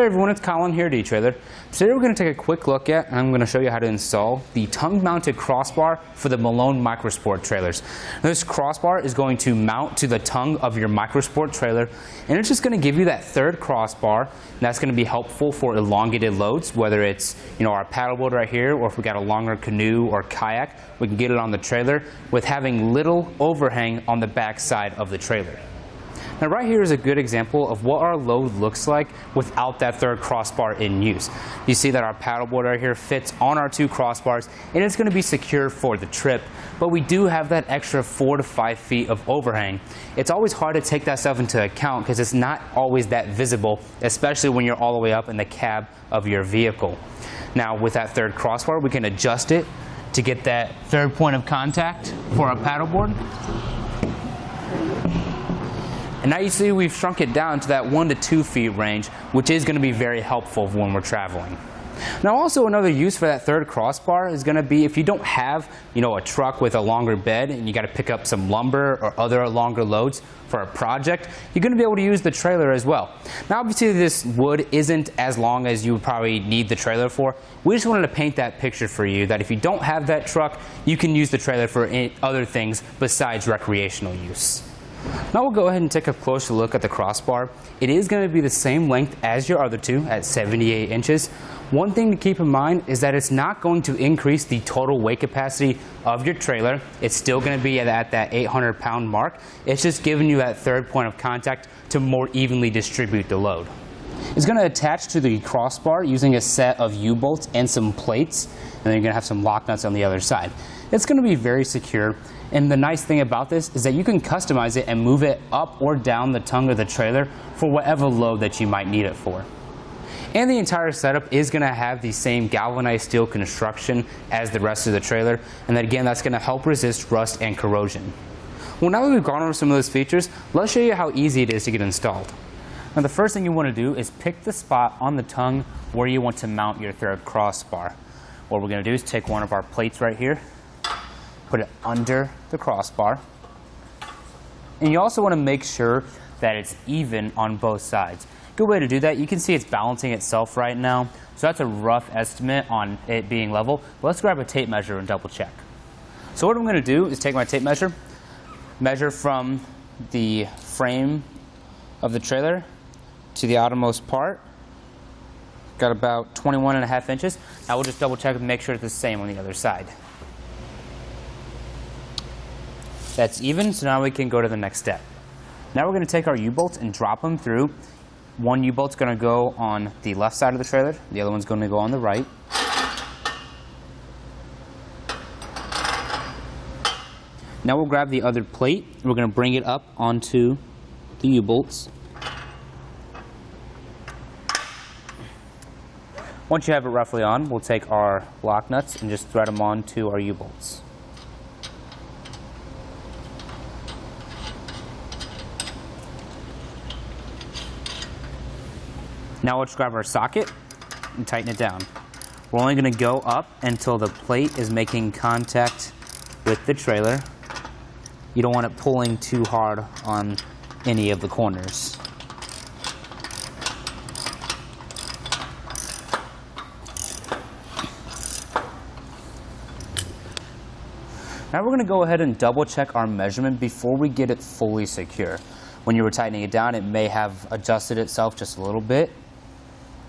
Hey everyone, it's Collin here at eTrailer. Today we're going to take a quick look at, and I'm going to show you how to install the tongue-mounted crossbar for the Malone MicroSport Trailers. Now, this crossbar is going to mount to the tongue of your MicroSport trailer, and it's just going to give you that third crossbar, and that's going to be helpful for elongated loads, whether it's our paddleboard right here, or if we got a longer canoe or kayak, we can get it on the trailer with having little overhang on the back side of the trailer. Now right here is a good example of what our load looks like without that third crossbar in use. You see that our paddleboard right here fits on our two crossbars, and it's going to be secure for the trip, but we do have that extra 4 to 5 feet of overhang. It's always hard to take that stuff into account because it's not always that visible, especially when you're all the way up in the cab of your vehicle. Now with that third crossbar, we can adjust it to get that third point of contact for our paddleboard. And now you see we've shrunk it down to that 1 to 2 feet range, which is going to be very helpful when we're traveling. Now also another use for that third crossbar is going to be if you don't have a truck with a longer bed and you got to pick up some lumber or other longer loads for a project, you're going to be able to use the trailer as well. Now obviously this wood isn't as long as you would probably need the trailer for. We just wanted to paint that picture for you that if you don't have that truck, you can use the trailer for other things besides recreational use. Now we'll go ahead and take a closer look at the crossbar. It is going to be the same length as your other two at 78 inches. One thing to keep in mind is that it's not going to increase the total weight capacity of your trailer. It's still going to be at that 800-pound mark. It's just giving you that third point of contact to more evenly distribute the load. It's going to attach to the crossbar using a set of U-bolts and some plates, and then you're going to have some lock nuts on the other side. It's going to be very secure, and the nice thing about this is that you can customize it and move it up or down the tongue of the trailer for whatever load that you might need it for. And the entire setup is going to have the same galvanized steel construction as the rest of the trailer, and then again that's going to help resist rust and corrosion. Well, now that we've gone over some of those features, let's show you how easy it is to get installed. Now the first thing you want to do is pick the spot on the tongue where you want to mount your third crossbar. What we're going to do is take one of our plates right here, put it under the crossbar, and you also want to make sure that it's even on both sides. Good way to do that, you can see it's balancing itself right now, so that's a rough estimate on it being level. But let's grab a tape measure and double check. So what I'm going to do is take my tape measure from the frame of the trailer to the outermost part. Got about 21.5 inches. Now we'll just double check and make sure it's the same on the other side. That's even, so now we can go to the next step. Now we're going to take our U-bolts and drop them through. One U-bolt's going to go on the left side of the trailer, the other one's going to go on the right. Now we'll grab the other plate, and we're going to bring it up onto the U-bolts. Once you have it roughly on, we'll take our lock nuts and just thread them onto our U-bolts. Now let's grab our socket and tighten it down. We're only going to go up until the plate is making contact with the trailer. You don't want it pulling too hard on any of the corners. Now we're going to go ahead and double check our measurement before we get it fully secure. When you were tightening it down, it may have adjusted itself just a little bit.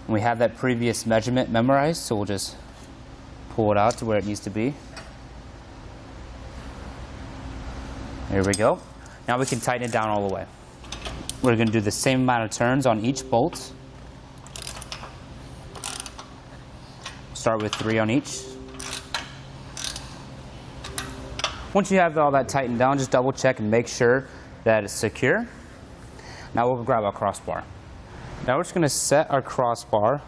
We have that previous measurement memorized, so we'll just pull it out to where it needs to be. There we go. Now we can tighten it down all the way. We're going to do the same amount of turns on each bolt. Start with 3 on each. Once you have all that tightened down, just double check and make sure that it's secure. Now we'll grab our crossbar. Now we're just going to set our crossbar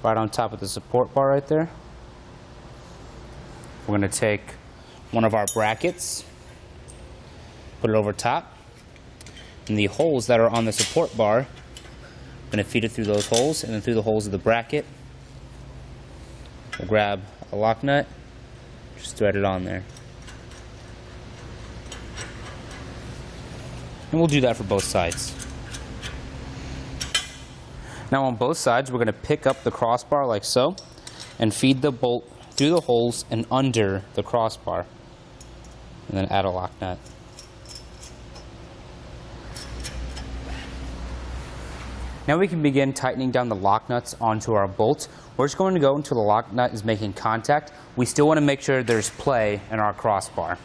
right on top of the support bar right there. We're going to take one of our brackets, put it over top, and the holes that are on the support bar, I'm going to feed it through those holes and then through the holes of the bracket. We'll grab a lock nut, just thread it on there. And we'll do that for both sides. Now on both sides, we're going to pick up the crossbar like so and feed the bolt through the holes and under the crossbar, and then add a lock nut. Now we can begin tightening down the lock nuts onto our bolts. We're just going to go until the lock nut is making contact. We still want to make sure there's play in our crossbar.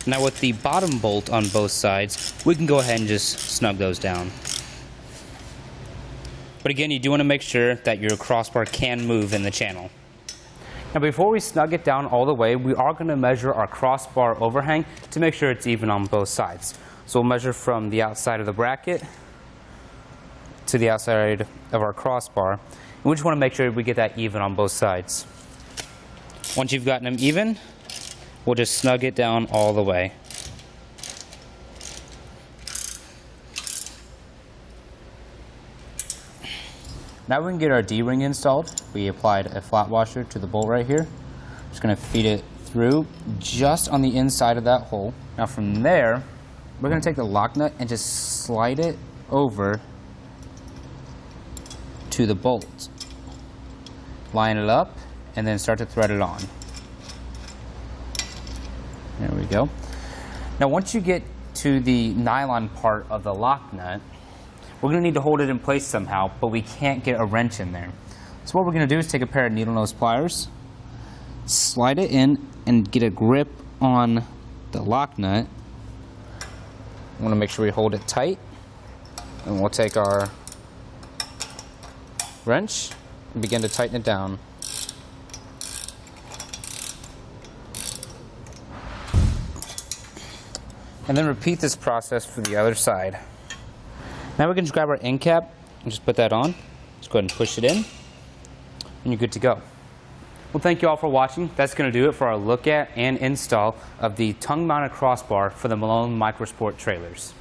Now with the bottom bolt on both sides, we can go ahead and just snug those down. But again, you do want to make sure that your crossbar can move in the channel. Now before we snug it down all the way, we are going to measure our crossbar overhang to make sure it's even on both sides. So we'll measure from the outside of the bracket to the outside of our crossbar. And we just want to make sure we get that even on both sides. Once you've gotten them even, we'll just snug it down all the way. Now we can get our D-ring installed. We applied a flat washer to the bolt right here. Just going to feed it through just on the inside of that hole. Now from there, we're going to take the lock nut and just slide it over to the bolt. Line it up and then start to thread it on. There we go. Now once you get to the nylon part of the lock nut, we're going to need to hold it in place somehow, but we can't get a wrench in there. So what we're going to do is take a pair of needle nose pliers, slide it in, and get a grip on the lock nut. We want to make sure we hold it tight. And we'll take our wrench and begin to tighten it down. And then repeat this process for the other side. Now we can just grab our end cap and just put that on. Just go ahead and push it in, and you're good to go. Well, thank you all for watching. That's going to do it for our look at and install of the tongue-mounted crossbar for the Malone MicroSport Trailers.